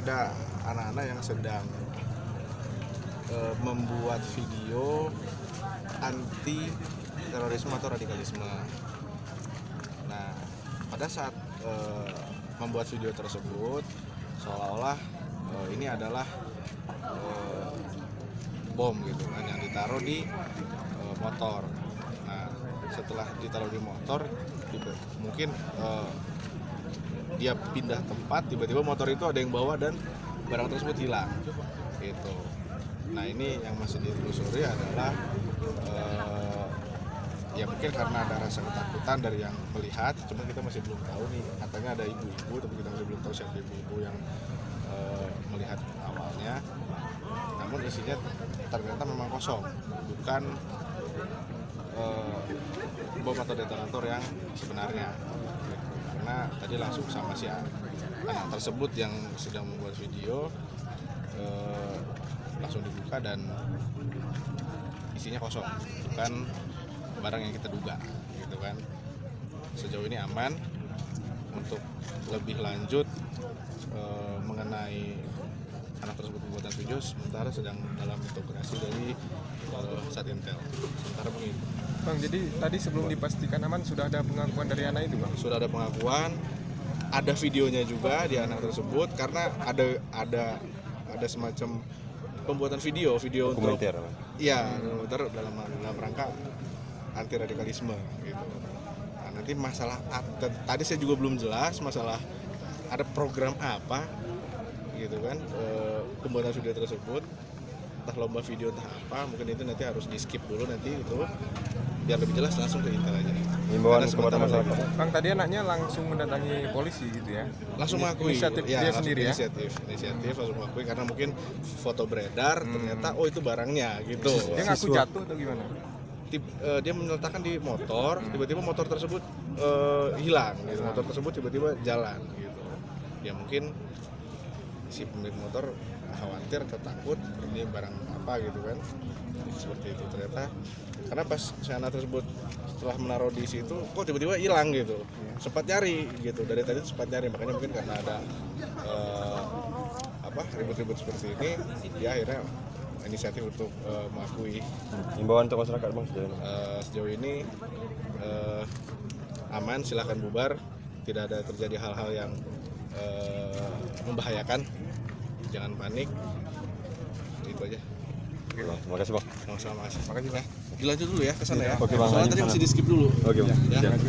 ada anak-anak yang sedang membuat video anti terorisme atau radikalisme. Nah, pada saat membuat video tersebut seolah-olah ini adalah bom gitu kan yang ditaruh di motor. Nah, setelah ditaruh di motor, mungkin dia pindah tempat, tiba-tiba motor itu ada yang bawa dan barang tersebut hilang gitu. Nah, ini yang masih ditelusuri adalah ya mungkin karena ada rasa ketakutan dari yang melihat, cuma kita masih belum tahu nih, katanya ada ibu-ibu tapi kita masih belum tahu siapa ibu-ibu yang melihat awalnya. Namun isinya ternyata memang kosong, bukan bom atau detonator yang sebenarnya. Karena tadi langsung sama si anak tersebut yang sedang membuat video langsung dibuka dan isinya kosong, bukan barang yang kita duga gitu kan. Sejauh ini aman. Untuk lebih lanjut mengenai anak tersebut pembuatan video sementara sedang dalam interogasi dari Satintel. Sementara begitu. Bang, jadi tadi sebelum dipastikan aman sudah ada pengakuan dari anak itu, Bang? Sudah ada pengakuan, ada videonya juga di anak tersebut karena ada semacam pembuatan video dokumenter. Iya, dokumenter dalam rangka anti radikalisme gitu. Nah, nanti masalah tadi saya juga belum jelas masalah ada program apa gitu kan pembuatan video tersebut, entah lomba video entah apa, mungkin itu nanti harus di skip dulu nanti itu biar lebih jelas langsung ke Intel aja. Himbauan kepada masyarakat. Bang, tadi anaknya langsung mendatangi polisi gitu ya? Langsung mengakui inisiatif ya, dia sendiri ya? Inisiatif langsung mengakui karena mungkin foto beredar ternyata oh itu barangnya gitu. Dia ngaku jatuh atau gimana? Dia meletakkan di motor, tiba-tiba motor tersebut hilang gitu. Motor tersebut tiba-tiba jalan gitu. Ya mungkin si pemilik motor khawatir atau takut ini barang apa gitu kan. Seperti itu ternyata karena pas si anak tersebut setelah menaruh di situ kok tiba-tiba hilang gitu. Sempat nyari gitu. Dari tadi sempat nyari, makanya mungkin karena ada ribut-ribut seperti ini dia akhirnya inisiatif untuk mengakui. Himbauan untuk masyarakat, Bang, sejauh ini aman, silakan bubar, tidak ada terjadi hal-hal yang membahayakan, jangan panik, itu aja. Oke, Bang. Terima kasih, Bang. Sama-sama. Makasih, Bang. Dilanjut dulu ya ke sana ya. Oke, Bang. Soalnya tadi masih di skip dulu. Oke, Bang. Ya. Jangan